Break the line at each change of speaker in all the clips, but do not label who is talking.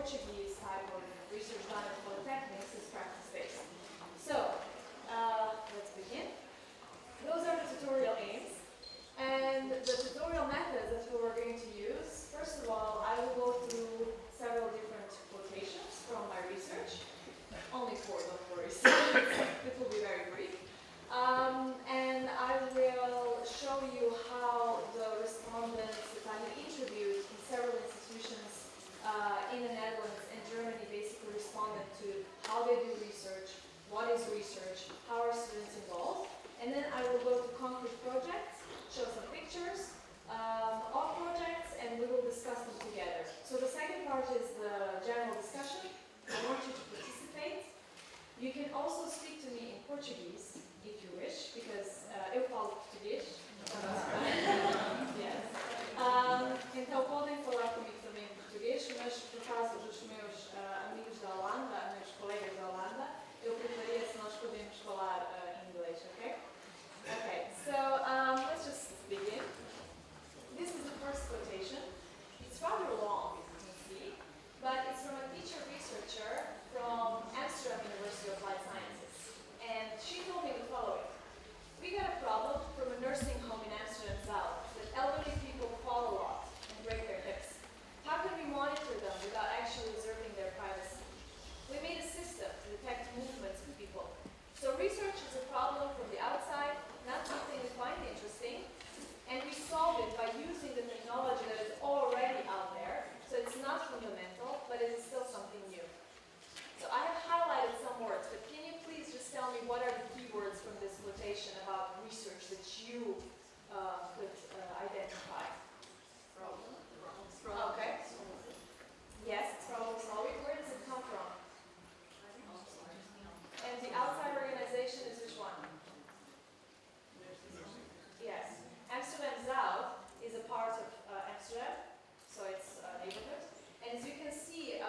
Portuguese type of research done at polytechnics is practice-based. So, let's begin. Those are the tutorial aims. And the tutorial methods that we're going to use, first of all, I will go through several different quotations from my research. Only 4, don't worry, so it will be very brief. And I will show you how the respondents that I have interviewed in several institutions in the Netherlands and Germany basically responded to how they do research, what is research, how are students involved. And then I will go to concrete projects, show some pictures of projects, and we will discuss them together. So the second part is the general discussion. I want you to participate. You can also speak to me in Portuguese, if you wish, because eu falo português. Yes. Então podem falar comigo também em português, mas por causa dos meus amigos da Holanda, meus colegas da Holanda, eu preferia se nós podemos falar em inglês, okay? Okay, so let's just begin. This is the first quotation. It's rather long, as you can see, but it's from a teacher researcher from Amsterdam University of Applied Sciences. And she told me the following. We got a problem from a nursing home in Amsterdam South that elderly people fall a lot and break their hips. How can we monitor them without actually usurping their privacy? We made a system to detect movements of people. So research is a problem from the outside, not something we find interesting, and we solve it by using the technology that is already out there. So it's not fundamental, but it is still something new. So I have highlighted some words, but can you please just tell me what are the keywords from this quotation about research that you could identify? Problem. Okay. Yes, it's problem solving. Where does it come from? And the outside organization is which one? Yes. Amsterdam Zuid is a part of Amsterdam, so it's a neighborhood. And as you can see,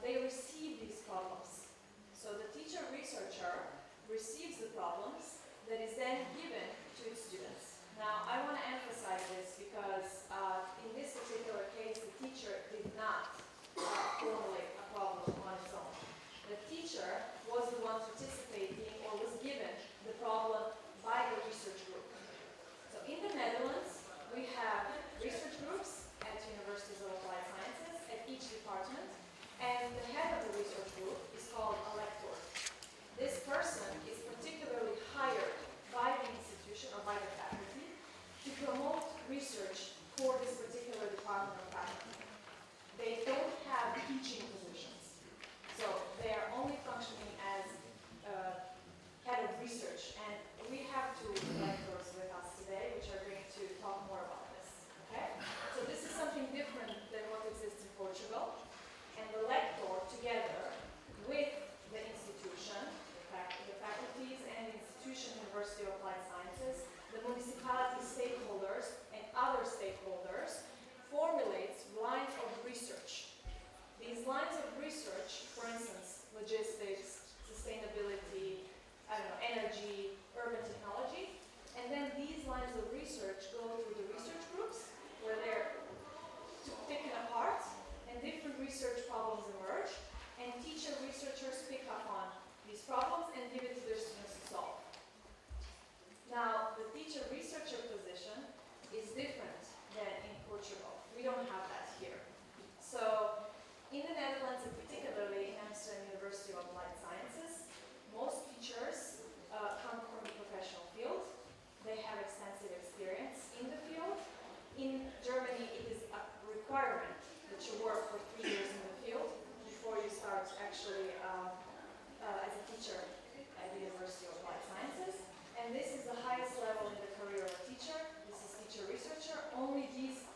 they receive these problems. So the teacher researcher receives the problems that is then given to its students. Now, I want to emphasize this because in this particular case, the teacher did not formulate a problem on its own. The teacher was the one participating or was given the problem by the research group. So in the Netherlands, we have research groups at universities of applied sciences at each department, and the head of the research group is called a lector. This person is particularly hired by the institution or by the faculty to promote research for this particular department or faculty. They don't have teaching positions, so they are only functioning as head of research, and we have 2 lectors with us today which are going to talk more about this. Okay? So this is something different than what exists in Portugal, and the lector together with the institution, the faculties and the institution, University of Applied Sciences, the municipality stakeholders and other stakeholders formulates lines of research. These lines of research, for instance, logistics, sustainability, energy, urban technology, and then these lines of research go through the research groups where they're taken apart and different research problems emerge, and teacher researchers pick up on these problems and give it to their students to solve. Now, the teacher researcher position is different than in Portugal. We don't have that here. So, in the Netherlands, and particularly in Amsterdam University of Applied Sciences, most teachers come from the professional field. They have extensive experience in the field. In Germany, it is a requirement that you work for 3 years in the field before you start actually as a teacher at the University of Applied Sciences. And this is the highest level in the career of a teacher. This is teacher researcher. Only these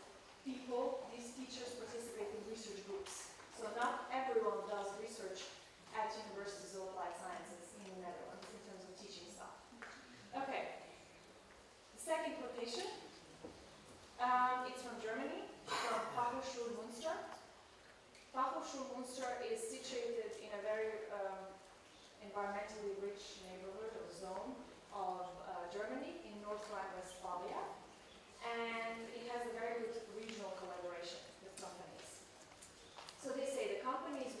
people, these teachers, participate in research groups. So not everyone does research at universities of applied sciences in the Netherlands in terms of teaching stuff. Okay. The second quotation. It's from Germany, from Fachhochschule Münster. Fachhochschule Münster is situated in a very environmentally rich neighborhood or zone of Germany in North Rhine-Westphalia, and it has a very good regional collaboration with companies. So they say the companies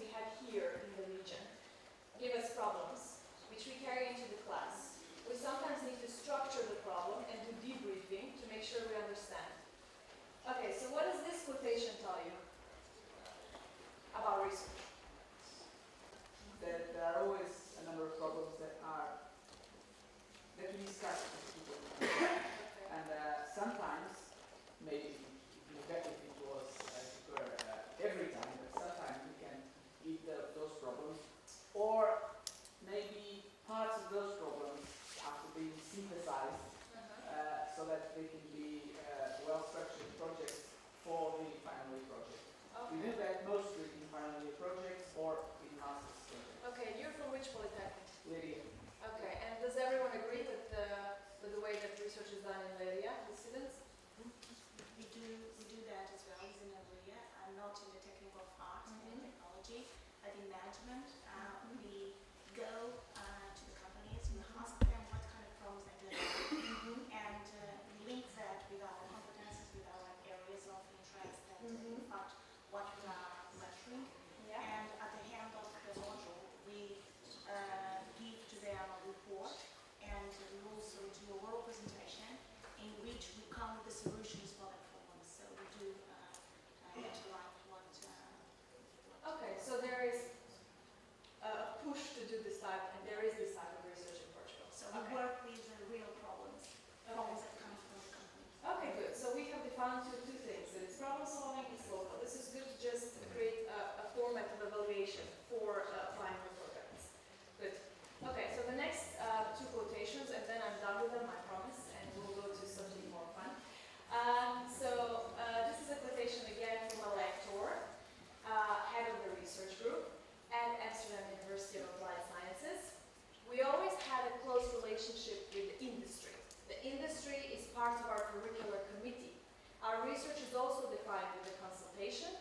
Our research is also defined with the consultation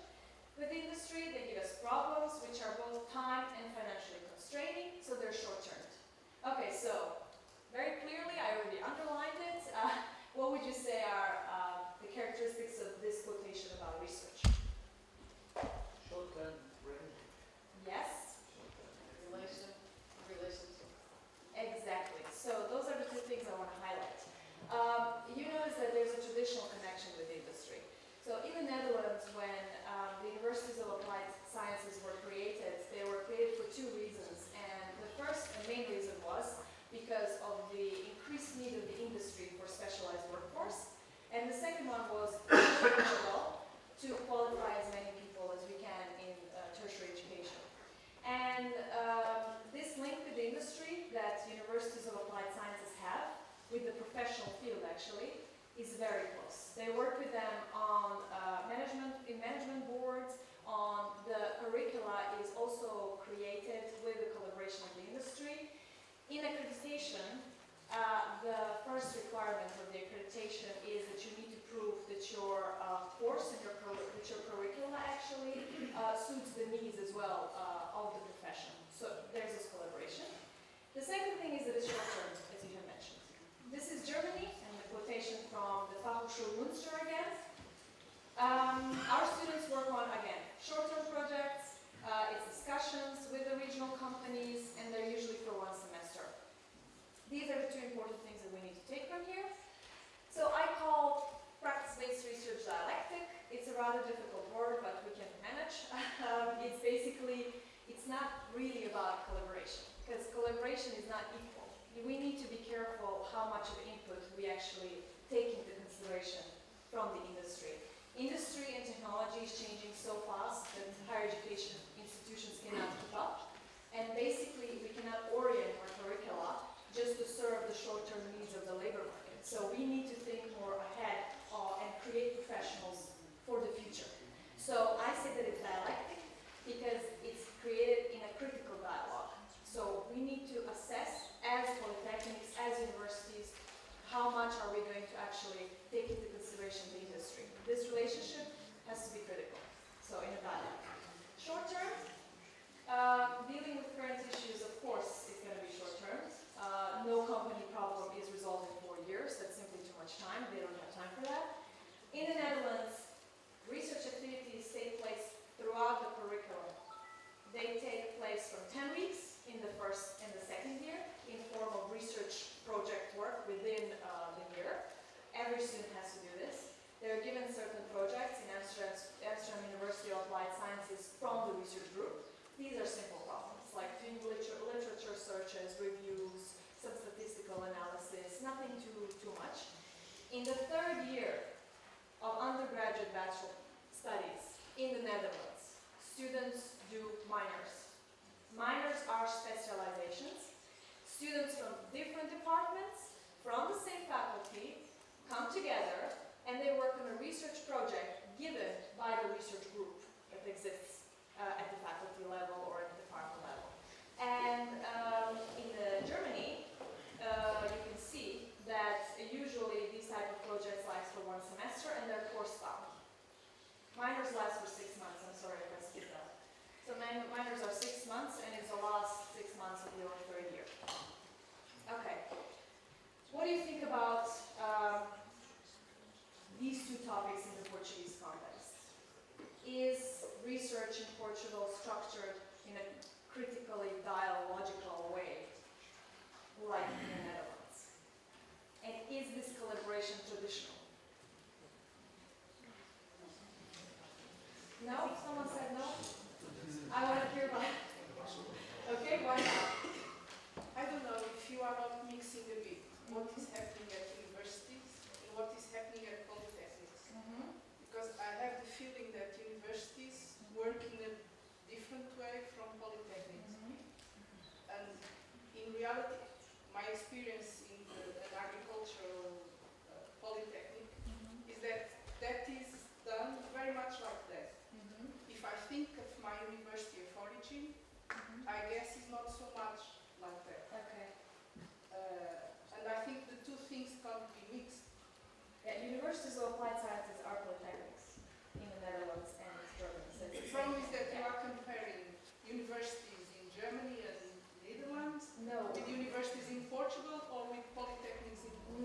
with industry. They give us problems which are both time and financially constraining, so they're short-term. Okay, so very clearly, I already underlined it. What would you say are the characteristics of this quotation about research?
Short-term revenue.
Yes?
Relationship.
Exactly. So those are the two things I want to highlight. You notice that there's a traditional connection with industry. So in the Netherlands, when the universities of applied sciences were created, they were created for two reasons. And the first and main reason was because of the increased need of the industry for specialized workforce. And the second one was to qualify as many people as we can in tertiary education. And this link with the industry that universities of applied sciences have with the professional field actually is very close. They work with them on management boards, on the curricula is also created with the collaboration of the industry. In accreditation, the first requirement of the accreditation is that you need to prove that your course and that your curricula actually suits the needs as well of the profession. So there's this collaboration. The second thing is that it's short-term, as you have mentioned. This is Germany, and the quotation from the Fachhochschule Münster again. Our students work on, again, short-term projects, it's discussions with the regional companies, and they're usually for 1 semester. These are the two important things that we need to take from here. So I call practice-based research dialectic. It's a rather difficult word, but we can manage. It's basically, it's not really about collaboration, because collaboration is not equal. We need to be careful how much of input we actually take into consideration from the industry. Industry and technology is changing so fast that higher education institutions cannot keep up. And basically, we cannot orient our curricula just to serve the short-term needs of the labor market. So we need to think more ahead and create professionals for the future. So I say that it's dialectic because it's created in a critical dialogue. So we need to assess as polytechnics, as universities, how much are we going to actually take into consideration the industry. This relationship has to be critical, so in a dialogue. Short term, dealing with current issues, of course, is going to be short term. No company problem is resolved in 4 years. That's simply too much time. They don't have time for that. In the Netherlands, research activities take place throughout the curriculum. They take place from 10 weeks in the first and the second year in form of research project work within the year. Every student has to do this. They're given certain projects in Amsterdam University of Applied Sciences from the research group. These are simple problems, like doing literature searches, reviews, some statistical analysis, nothing too much. In the third year of undergraduate bachelor studies in the Netherlands, students do minors. Minors are specializations. Students from different departments, from the same faculty, come together and they work on a research project given by the research group that exists at the faculty level or at the department level. And in Germany, you can see that usually these type of projects last for 1 semester and they're course-bound. Minors last for 6 months. I'm sorry if I skipped that. So minors are 6 months and it's the last 6 months of your third year. Okay. What do you think about these two topics in the Portuguese context? Is research in Portugal structured in a critically dialogical way, like in the Netherlands? And is this collaboration traditional? No? Someone said no? I want to hear about it. Okay, why not?
I don't know if you are not mixing a bit what is happening at universities and what is happening at polytechnics. Because I have the feeling that universities work in a different way from polytechnics. And in reality, my experience in an agricultural polytechnic is that that is done very much like that. If I think of my university of origin, I guess it's not so much like that.
Okay.
And I think the two things can't be mixed.
Yeah, universities of applied sciences are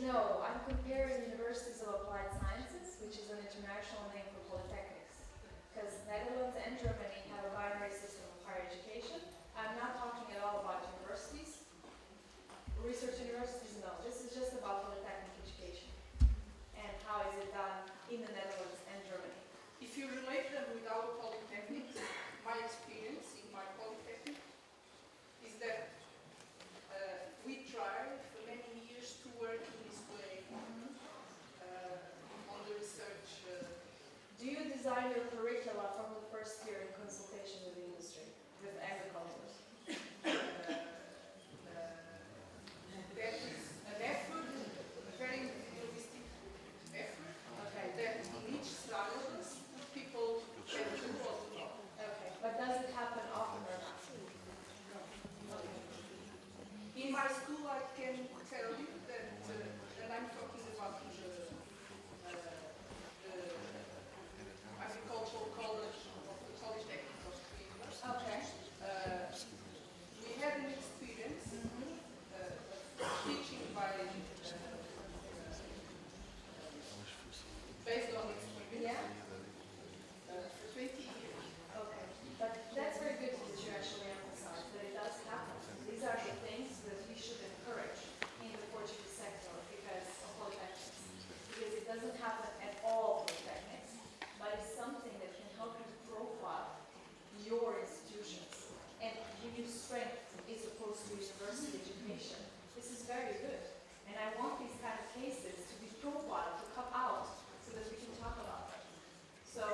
No, I'm comparing Universities of Applied Sciences, which is an international name for polytechnics. Because Netherlands and Germany have a binary system of higher education. I'm not talking at all about universities. Research universities, no. This is just about polytechnic education. And how is it done in the Netherlands and Germany.
If you relate them with our polytechnic, my experience in my polytechnic is that we tried for many years to work in this way on the research.
Do you design your curricula from the first year in consultation with the industry, with agriculture?
That is an effort, a very individualistic effort, that in each syllabus people can do what they want.
Okay, but does it happen often or not?
In my school, I can tell you that, and I'm talking about the agricultural college of the Polytechnic of Sweden.
Okay.
We had an experience teaching by based on experience for 20 years.
Okay, but that's very good that you actually emphasize that it does happen. These are the things that we should encourage in the Portuguese sector because of polytechnics. Because it doesn't happen at all polytechnics, but it's something that can help you profile your institutions and give you strength as opposed to university education. This is very good. And I want these kind of cases to be profiled, to come out, so that we can talk about them. So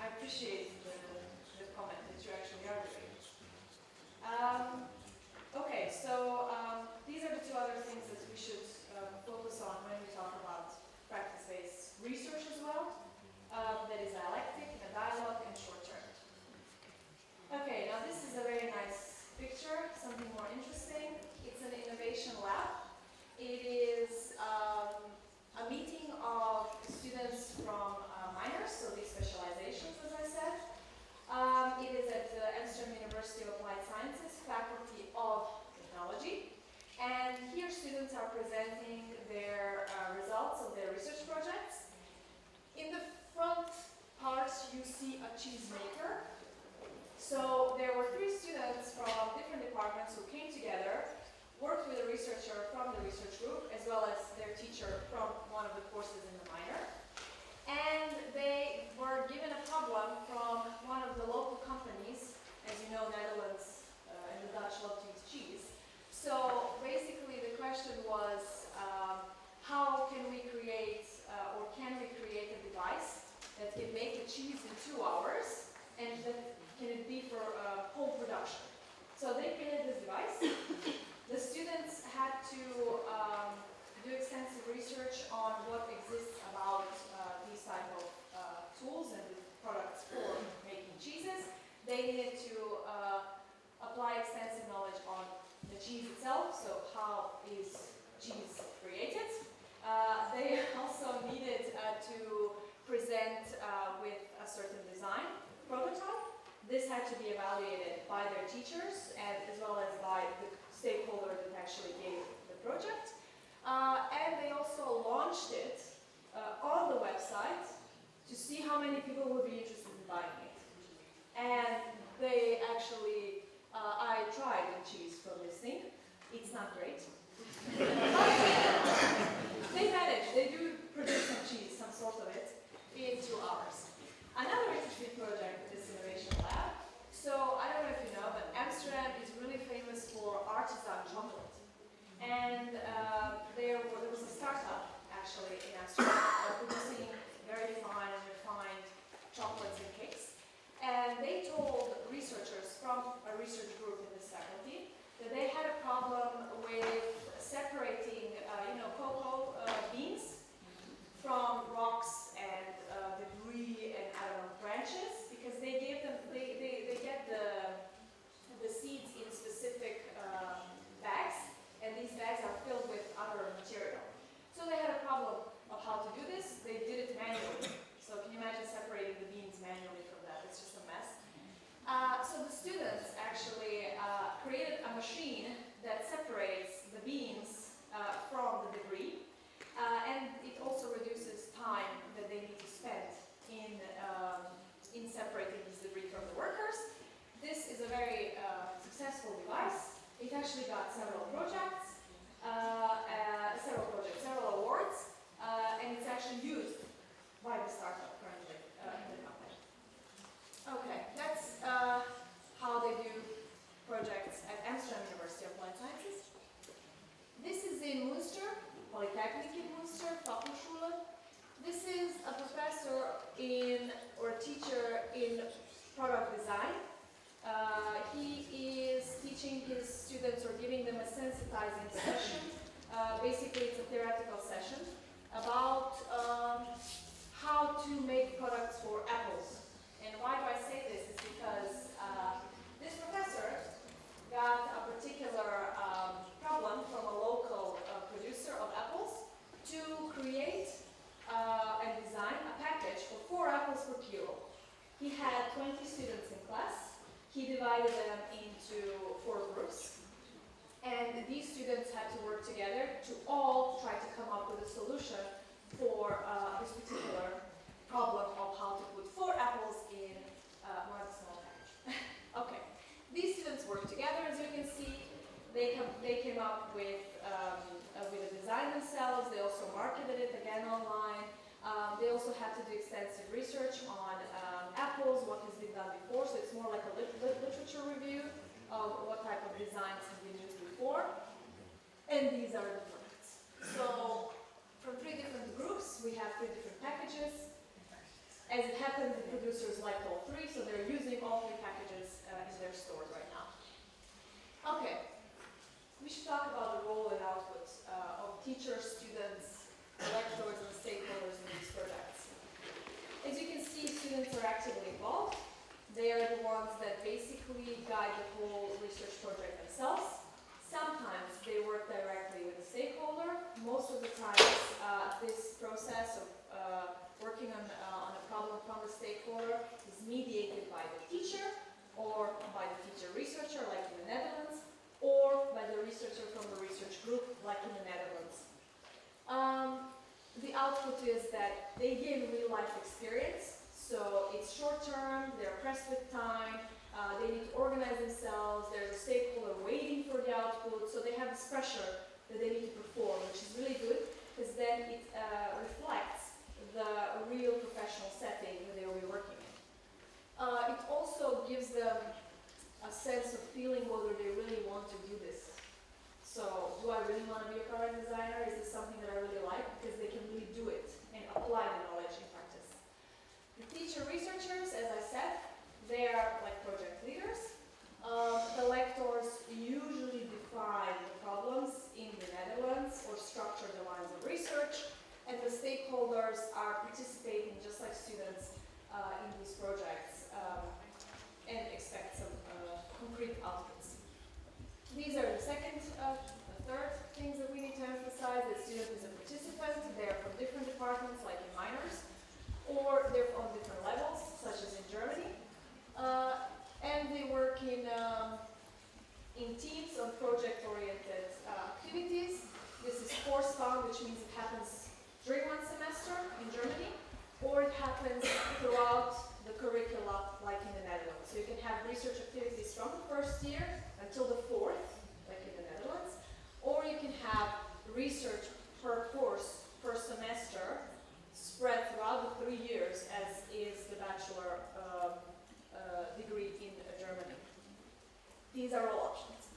I appreciate the comment that you actually are doing. Okay, so these are the two other things that we should focus on when we talk about practice-based research as well. That is dialectic, and dialogue, and short-term. Okay, now this is a very nice picture, something more interesting. It's an innovation lab. It is a meeting of students from minors, so these specializations, as I said. It is at the Amsterdam University of Applied Sciences, Faculty of Technology. And here students are presenting their results of their research projects. In the front part, you see a cheese maker. So there were 3 students from different departments who came together, worked with a researcher from the research group, as well as their teacher from one of the courses in the minor. And they were given a problem from one of the local companies. As you know, Netherlands and the Dutch love to eat cheese. So basically the question was, how can we create, or can we create a device that can make the cheese in 2 hours, and that can it be for home production? So they created this device. The students had to do extensive research on what exists about these type of tools and products for making cheeses. They needed to apply extensive knowledge on the cheese itself, so how is cheese created. They also needed to present with a certain design prototype. This had to be evaluated by their teachers and as well as by the stakeholder that actually gave the project. And they also launched it on the website to see how many people would be interested in buying it. And they actually, I tried the cheese from this thing. It's not great. They manage, they do produce some cheese, some sort of it, in 2 hours. Another interesting project is this innovation lab. So I don't know if you know, but Amsterdam is really famous for artisan chocolate. And there was a startup actually in Amsterdam producing very fine and refined chocolates and cakes. And they told researchers from a research group in this faculty that they had a problem with separating cocoa beans from rocks and debris and branches, because they gave them they get the seeds in specific bags, and these bags are filled with other material. So they had a problem of how to do this. actually got several projects, several awards, and it's actually used by the startup currently in the company. Okay, that's how they do projects at Amsterdam University of Applied Sciences. This is in Münster, Polytechnic in Münster, Fachhochschule. This is a professor or a teacher in product design. He is teaching his students or giving them a sensitizing session. Basically, it's a theoretical session about how to make products for apples. And why do I say this? Is because this professor got a particular problem from a local producer of apples to create and design a package for 4 apples per kilo. He had 20 students in class. He divided them into 4 groups. And these students had to work together to all try to come up with a solution for this particular problem of how to put 4 apples in one small package. Okay, these students worked together, as you can see. They came up with a design themselves. They also marketed it again online. They also had to do extensive research on apples, what has been done before. So it's more like a literature review of what type of designs have been used before. And these are the products. So from 3 different groups, we have 3 different packages. As it happens, the producers liked all 3, so they're using all 3 packages in their stores right now. Okay, we should talk about the role and output of teachers, students, lecturers, and stakeholders in these projects. As you can see, students are actively involved. They are the ones that basically guide the whole research project themselves. Sometimes they work directly with the stakeholder. Most of the time, this process of working on a problem from the stakeholder is mediated by the teacher or by the teacher researcher, like in the Netherlands, or by the researcher from the research group, like in the Netherlands. The output is that they gain real-life experience, so it's short-term, they're pressed with time, they need to organize themselves, there's a stakeholder waiting for the output, so they have this pressure that they need to perform, which is really good, because then it reflects the real professional setting that they will be working in. It also gives them a sense of feeling whether they really want to do this. So, do I really want to be a product designer? Is this something that I really like? Because they can really do it and apply the knowledge in practice. The teacher researchers, as I said, they are like project leaders. The lectors usually define the problems in the Netherlands or structure the lines of research, and the stakeholders are participating just like students in these projects and expect some concrete outputs. These are the third things that we need to emphasize. The student is a participant. They are from different departments, like in minors, or they're on different levels, such as in Germany. And they work in teams on project-oriented activities. This is course-bound, which means it happens during one semester in Germany, or it happens throughout the curricula, like in the Netherlands. So you can have research activities from the first year until the 4th, like in the Netherlands, or you can have research per course, per semester, spread throughout the 3 years, as is the bachelor degree in Germany. These are all options.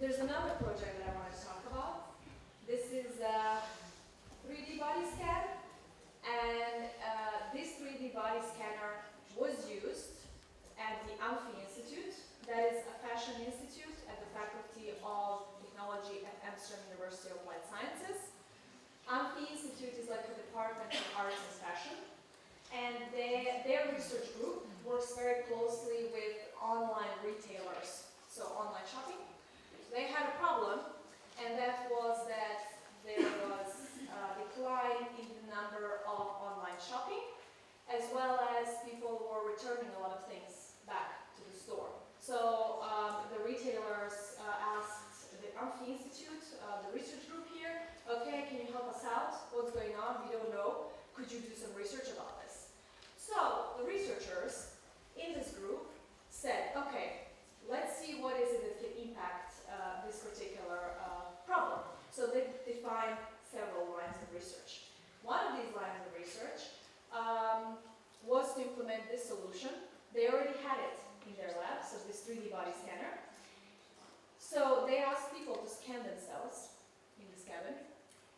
There's another project that I want to talk about. This is a 3D body scan, and this 3D body scanner was used at the Amphi Institute. That is a fashion institute at the Faculty of Technology at Amsterdam University of Applied Sciences. Amphi Institute is like a department of arts and fashion, and their research group works very closely with online retailers, so online shopping. So they had a problem, and that was that there was a decline in the number of online shopping, as well as people were returning a lot of things back to the store. So the retailers asked the Amphi Institute, the research group here, okay, can you help us out? What's going on? We don't know. Could you do some research about this? So the researchers in this group said, okay, let's see what is it that can impact 3D body scanner. So they asked people to scan themselves in this cabin,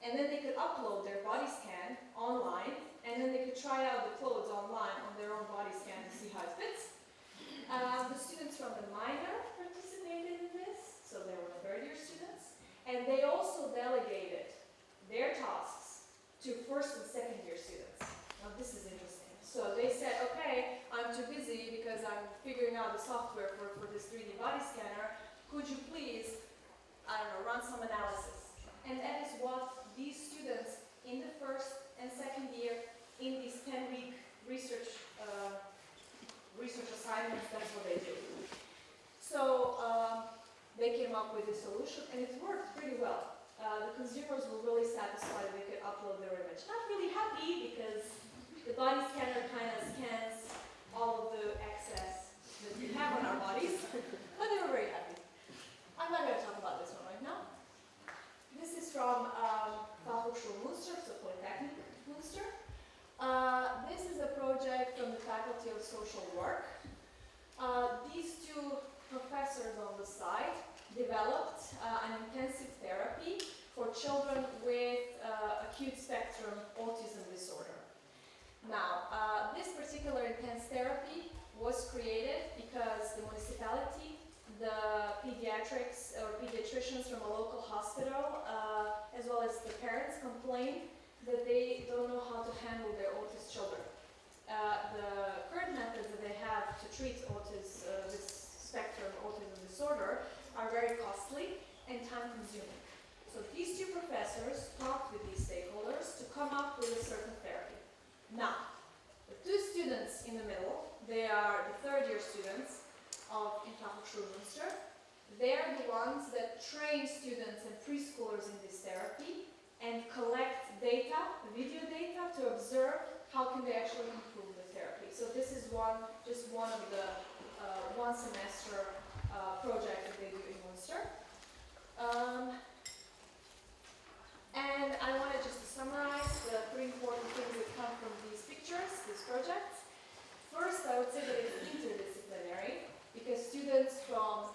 and then they could upload their body scan online, and then they could try out the clothes online on their own body scan to see how it fits. The students from the minor participated in this, so they were third-year students, and they also delegated their tasks to first and second-year students. Now this is interesting. So they said, okay, I'm too busy because I'm figuring out the software for this 3D body scanner. Could you please, I don't know, run some analysis? And that is what these students in the first and second year in these 10-week research assignments, that's what they do. So they came up with a solution, and it worked pretty well. The consumers were really satisfied they could upload their image. Not really happy because the body scanner kind of scans all of the excess that we have on our bodies, but they were very happy. I'm not going to talk about this one right now. This is from Fachhochschule Münster, so Polytechnic Münster. This is a project from the Faculty of Social Work. These two professors on the side developed an intensive therapy for children with acute spectrum autism disorder. Now, this particular intense therapy was created because the municipality, the pediatricians from a local hospital, as well as the parents complained that they don't know how to handle their autist children. The current methods that they have to treat this spectrum autism disorder are very costly and time-consuming. So these two professors talked with these stakeholders to come up with a certain therapy. Now, the two students in the middle, they are the third-year students of Fachhochschule Münster. They're the ones that train students and preschoolers in this therapy and collect data, video data, to observe how can they actually improve the therapy. So this is just one of the one semester project that they do in Münster. And I wanted just to summarize the three important things that come from these pictures, these projects. First, I would say that it's interdisciplinary because students from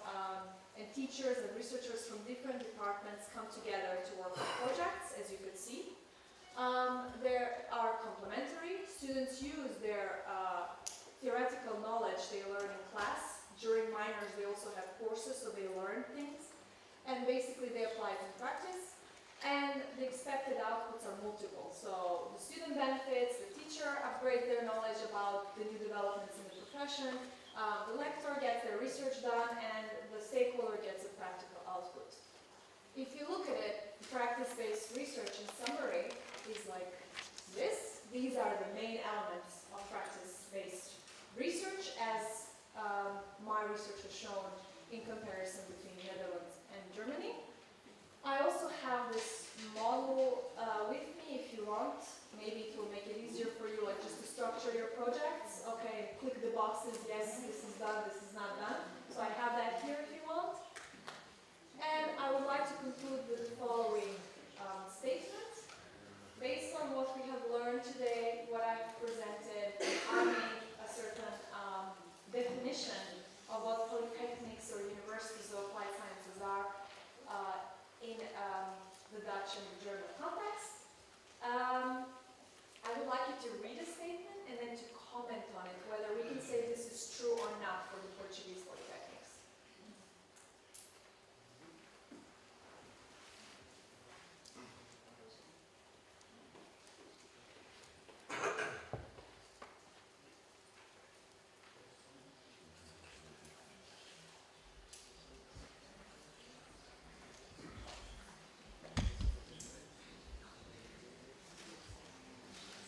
and teachers and researchers from different departments come together to work on projects, as you could see. There are complementary. Students use their theoretical knowledge they learn in class. During minors, they also have courses, so they learn things. And basically, they apply it in practice. And the expected outputs are multiple. So the student benefits, the teacher upgrades their knowledge about the new developments in the profession, the lecturer gets their research done, and the stakeholder gets a practical output. If you look at it, practice-based research in summary is like this. These are the main elements of practice-based research, as my research has shown in comparison between Netherlands and Germany. I also have this model with me if you want. Maybe it will make it easier for you, like just to structure your projects. Okay, click the boxes, yes, this is done, this is not done. So I have that here if you want. And I would like to conclude with the following statement. Based on what we have learned today, what I've presented, I made a certain definition of what polytechnics or universities of applied sciences are in the Dutch and the German context. I would like you to read a statement and then to comment on it, whether we can say this is true or not for the Portuguese polytechnics.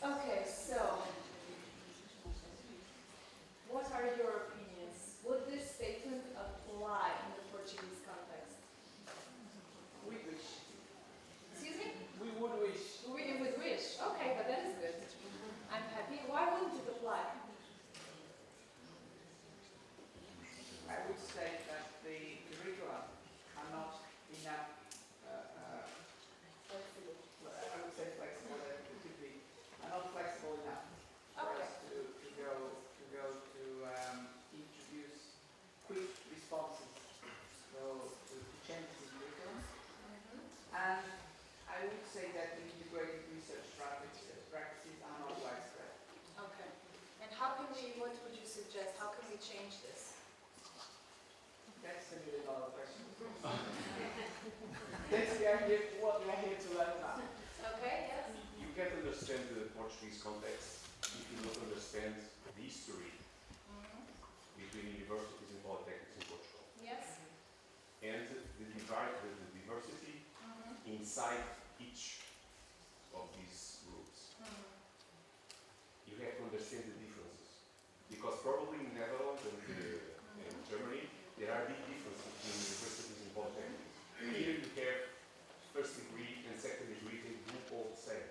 Okay, so we change this?
That's a million-dollar question. That's what we are here to learn about.
Okay, yes.
You can't understand the Portuguese context if you don't understand the history between universities and polytechnics in Portugal.
Yes.
And the diversity inside each of these groups. You have to understand the differences. Because probably in Netherlands and in Germany, there are big differences between universities and polytechnics. Here you have first degree and second degree, they do all the same.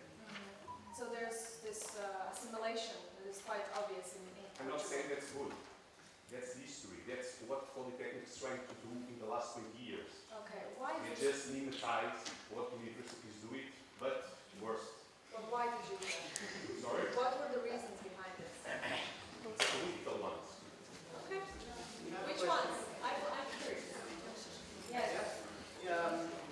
So there's this assimilation that is quite obvious in
I'm not
Portugal.
saying that's good. That's history. That's what polytechnics is trying to do in the last 20 years.
Okay, why
They
did
just mimetize what universities do it, but worse.
but why did you do that?
Sorry?
What were the reasons behind this?
Political ones.
Okay. Which ones? I'm curious. Yes.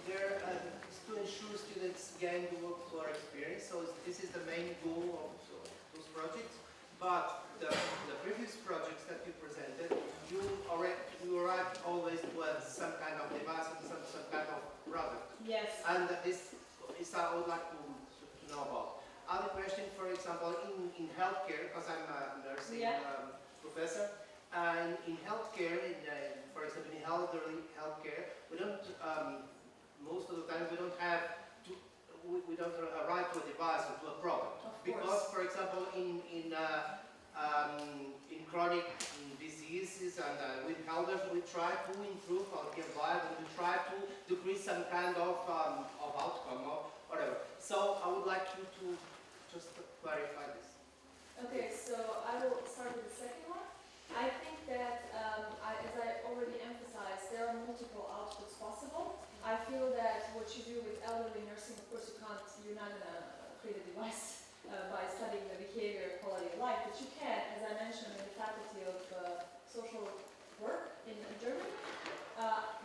They're to ensure students gain the workflow experience. So this is the main goal of those projects. But the previous projects that you presented, you arrived always with some kind of device and some kind of product.
Yes.
And this is I would like to know about. Other question, for example, in healthcare, because I'm a nursing professor, and in healthcare, for example, in elderly healthcare, we don't, most of the time, we don't have to, we don't arrive to a device or to a product. Because, for example, in chronic diseases and with elders, we try to improve quality of life and we try to decrease some kind of outcome or whatever. So I would like you to just clarify this.
Okay, so I will start with the second one. I think that, as I already emphasized, there are multiple outputs possible. I feel that what you do with elderly nursing, of course, you're not going to create a device by studying the behavior and quality of life, but you can, as I mentioned in the faculty of social work in Germany,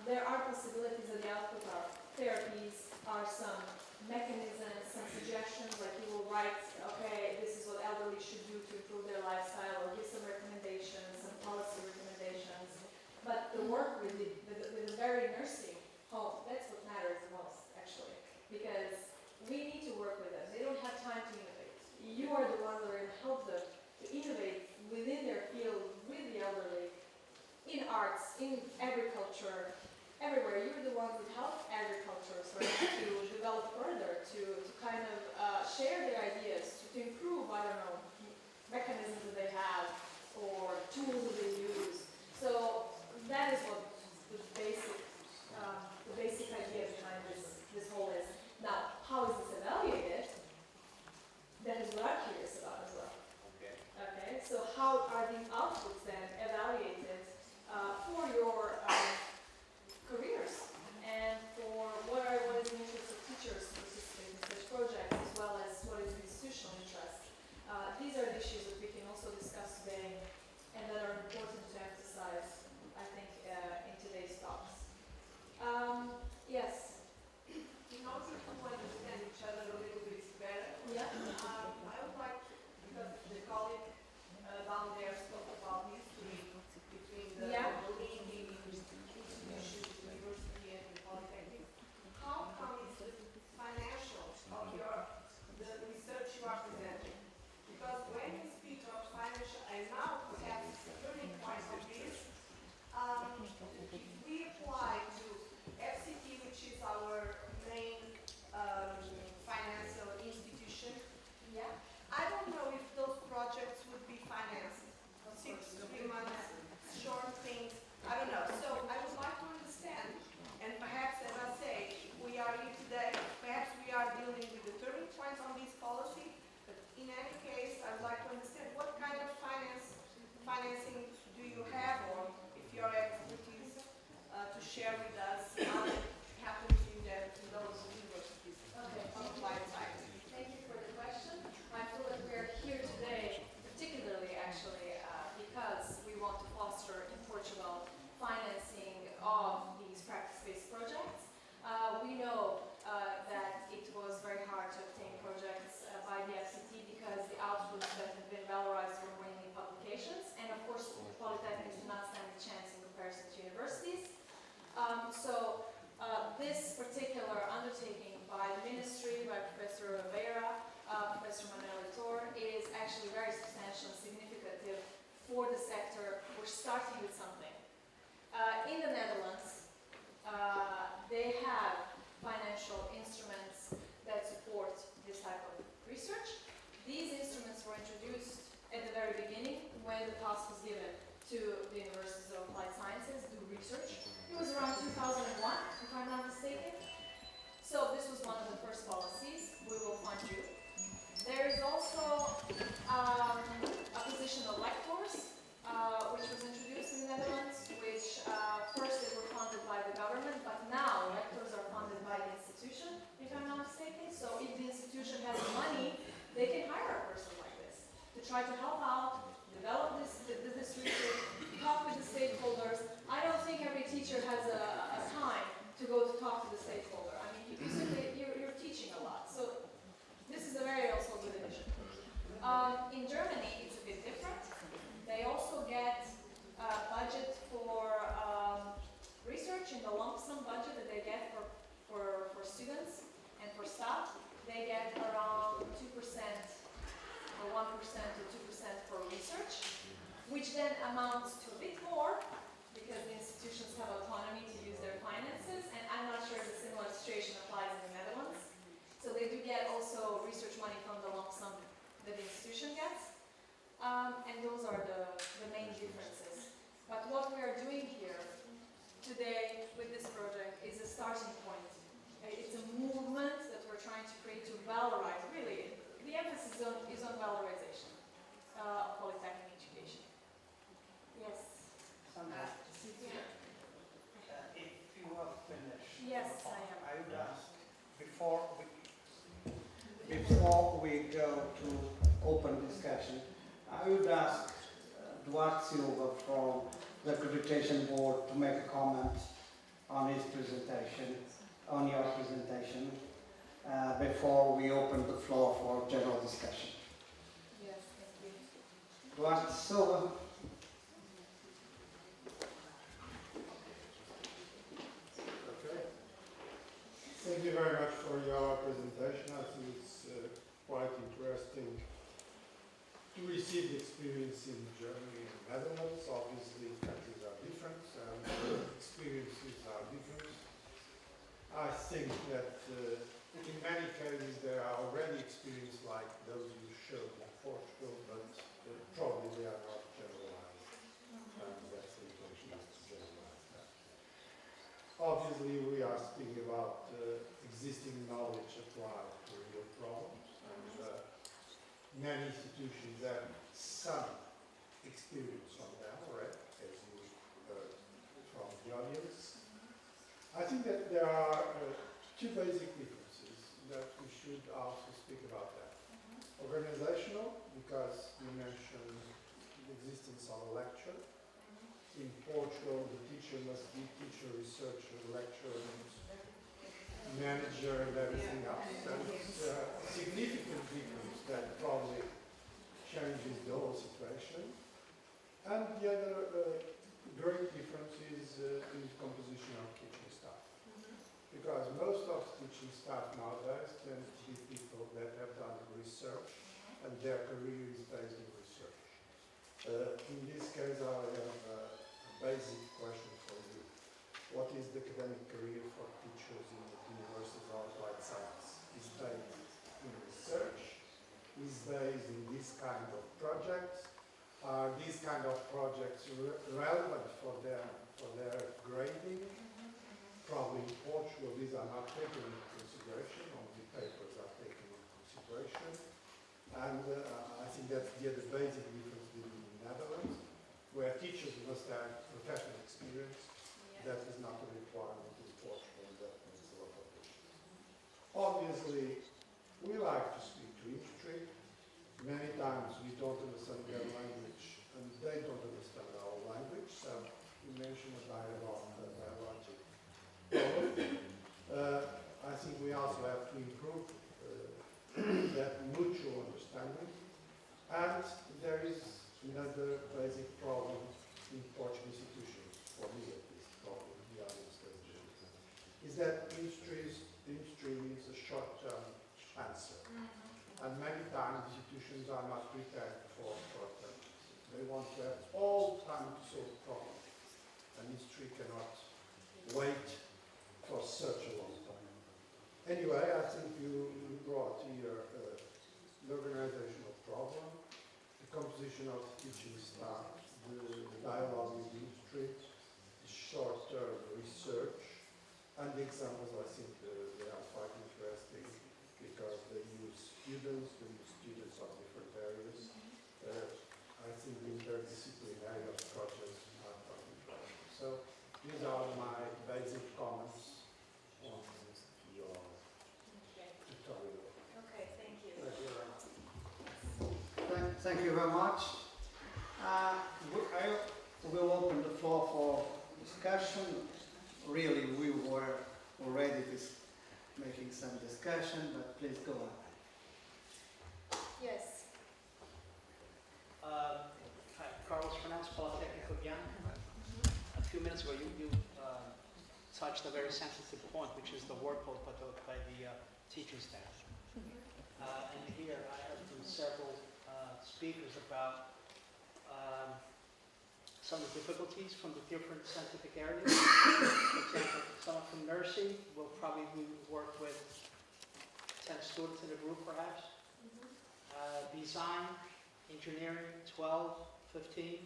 there are possibilities that the output are therapies, are some mechanisms, some suggestions, like you will write, okay, this is what elderly should do to improve their lifestyle, or give some recommendations, some policy recommendations. But the work with the very nursing home, that's what matters the most, actually, because we need to work with them. They don't have time to innovate. You are the ones that are going to help them to innovate within their field with the elderly, in arts, in agriculture, everywhere. You're the ones that help agriculture sort of to develop further, to kind of share their ideas, to improve, I don't know, mechanisms that they have or tools that they use. So that is what the basic idea behind this whole is. Now, how is this evaluated? That is what I'm curious about as well. Okay, so how are these outputs then evaluated for your careers and for what is the interest of teachers to participate in such projects, as well as what is the This particular undertaking by the ministry, by Professor Vera, Professor Manuel Tor, is actually very substantial and significant for the sector. We're starting with something. In the Netherlands, they have financial instruments that support this type of research. These instruments were introduced at the very beginning when the task was given to the Universities of Applied Sciences to do research. It was around 2001, if I'm not mistaken. So this was one of the first policies. We will fund you. There is also a position of lectors, which was introduced in the Netherlands, which first they were funded by the government, but now lectors are funded by the institution, if I'm not mistaken. So if the institution has money, they can hire a person like this to try to help out, develop this research, talk with the stakeholders. I don't think every teacher has a time to go to talk to the stakeholder. I mean, you're teaching a lot. So this is a very also good initiative. In Germany, it's a bit different. They also get a budget for research in the lump sum budget that they get for students and for staff. They get around 2% or 1% or 2% for research, which then amounts to a bit more because the institutions have autonomy to use their finances, and I'm not sure if a similar situation applies in the Netherlands. So they do get also research money from the lump sum that the institution gets, and those are the main differences. But what we are doing here today with this project is a starting point. It's a movement that we're trying to create to valorize, really, the emphasis is on valorization of polytechnic education. Yes?
Sandra,
Yeah.
if you are finished.
Yes, I am.
I would ask, before we go to open discussion, I would ask Duarte Silva from the Accreditation Board to make a comment on his presentation, on your presentation, before we open the floor for general discussion.
Yes, thank you.
Duarte Silva.
Okay. Thank you very much for your presentation. I think it's quite interesting to receive the experience in Germany and Netherlands. Obviously, countries are different and experiences are different. I think that in many cases there are already experiences like those you showed in Portugal, but probably they are not generalized. And that's the intention, is to generalize that. Obviously, we are speaking about existing knowledge applied to real problems, and many institutions have some experience on that already, as you heard from the audience. I think that there are two basic differences that we should also speak about that. Organizational, because you mentioned the existence of a lecture. In Portugal, the teacher must be teacher, researcher, lecturer, manager, and everything else. And it's a significant difference that probably changes the whole situation. And the other great difference is in the composition of teaching staff. Because most of the teaching staff nowadays tend to be people that have done research, and their career is based in research. In this case, I have a basic question for you. What is the academic career for teachers in the Universities of Applied Science? Is based in research? Is based in this kind of projects? Are these kind of projects relevant for their grading? Probably in Portugal, these are not taken into consideration, only papers are taken into consideration. And I think that's the other basic difference between the Netherlands, where teachers must have professional experience.
Yeah.
That is not a requirement in Portugal, and that means a lot of issues. Obviously, we like to speak to industry. Many times we don't understand their language, and they don't understand our language, so you mentioned a dialogic problem. I think we also have to improve that mutual understanding. And there is another basic problem in Portuguese institutions, for me at least, probably the others doesn't. kind of short-term. They want to have all time to solve problems. And history cannot wait for such a long time. Anyway, I think you brought here the organizational problem, the composition of teaching staff, the dialogue with industry, the short-term research, and the examples. I think they are quite interesting because they use students of different areas. I think the interdisciplinary of projects are quite interesting. So these are my basic comments on your tutorial.
Okay, thank you.
Thank you very much. I will open the floor for discussion. Really, we were already making some discussion, but please go on.
Yes.
Hi, Carlos Fernandes, Polytechnico Bianca. A few minutes ago, you touched a very sensitive point, which is the workload put out by the teaching staff. And here I heard from several speakers about some of the difficulties from the different scientific areas. For example, someone from nursing will probably work with 10 students in a group perhaps. Design, engineering, 12, 15.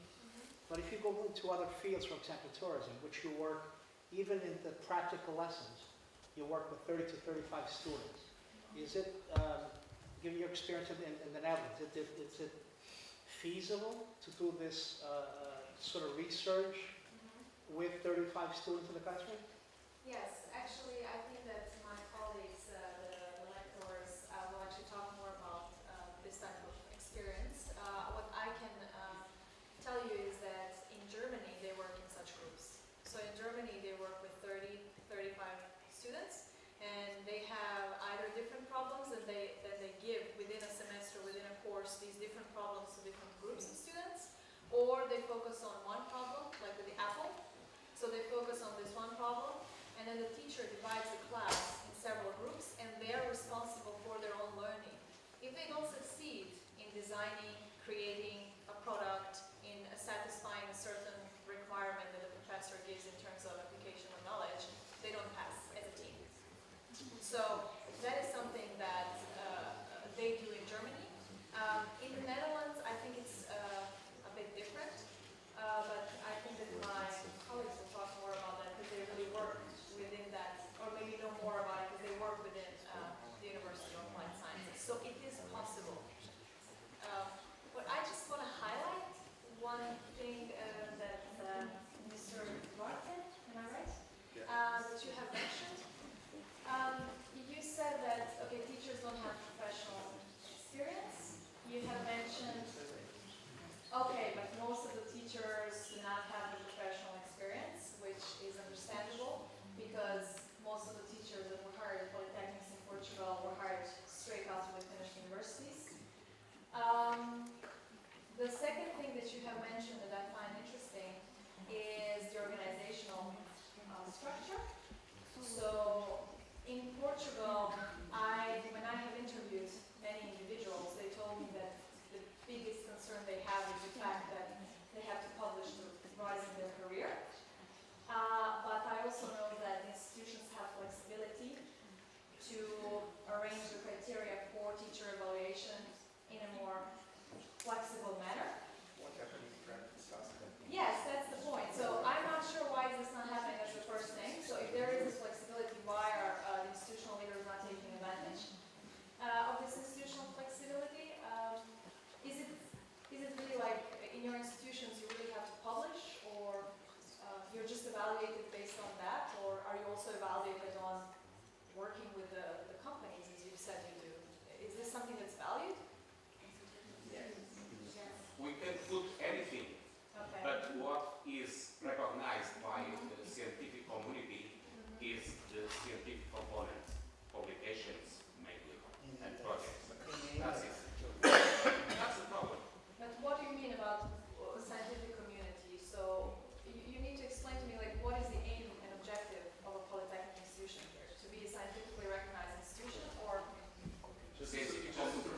But if you go into other fields, for example, tourism, which you work, even in the practical lessons, you work with 30 to 35 students. Is it, given your experience in the Netherlands, is it feasible to do this sort of research with 35 students in the classroom?
Yes, actually, I think that my colleagues, the lecturers, will actually talk more about this type of experience. What I can tell you is that in Germany, they work in such groups. So in Germany, they work with 30, 35 students, and they have either different problems that they give within a semester, within a course, these different problems to different groups of students, or they focus on one problem, like with the apple. So they focus on this one problem, and then the teacher divides the class in several groups, and they are responsible for their own learning. If they don't succeed in designing, creating a product, in satisfying a certain requirement that the professor gives in terms of application of knowledge, they don't pass as a team. So that is something that they do in Germany. In the Netherlands, I think it's a bit different, but I think that my colleagues will talk more about that because they really work within that, or maybe know more about it because they work within the University of Applied Sciences. So it is possible. But I just want to highlight one thing that Mr. Martin, am I right? That you have mentioned. You said that, okay, teachers don't have professional experience. You have mentioned, okay, but most of the teachers do not have the professional experience, which is understandable because most of the teachers that were hired at polytechnics in Portugal were hired straight out of the Finnish universities. The second thing that you have mentioned that I find interesting is the organizational structure. So in Portugal, when I have interviewed many individuals, they told me that the biggest concern they have is the fact that they have to publish to rise in their career. But I also know that institutions have flexibility to arrange the criteria for teacher evaluation in a more flexible manner.
What happened in practice?
Yes, that's the point. So I'm not sure why is this not happening as the first thing. So if there is this flexibility, why are the institutional leaders not taking advantage of this institutional flexibility? Is it really like in your institutions you really have to publish, or you're just evaluated based on that, or are you also evaluated on working with the companies as you said you do? Is this something that's valued?
We can put anything,
Okay.
but what is recognized by the scientific community is the scientific component, publications mainly, and projects. That's it. That's the problem.
But what do you mean about scientific community? So you need to explain to me, like, what is the aim and objective of a polytechnic institution here? To be a scientifically recognized institution, or?
Scientific community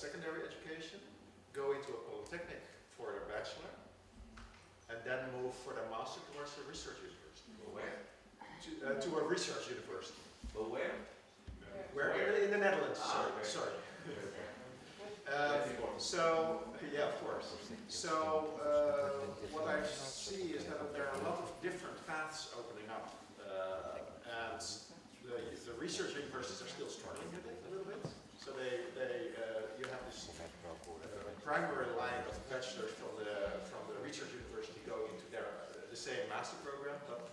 secondary education, go into a polytechnic for their bachelor, and then move for their master towards a research university.
Where?
To a research university.
But where?
Where? In the Netherlands, sorry.
Okay.
Sorry.
That's important.
So, yeah, of course. So, what I see is that there are a lot of different paths opening up. And the research universities are still struggling with it a little bit. So you have this primary line of bachelors from the research university going into the same master program, but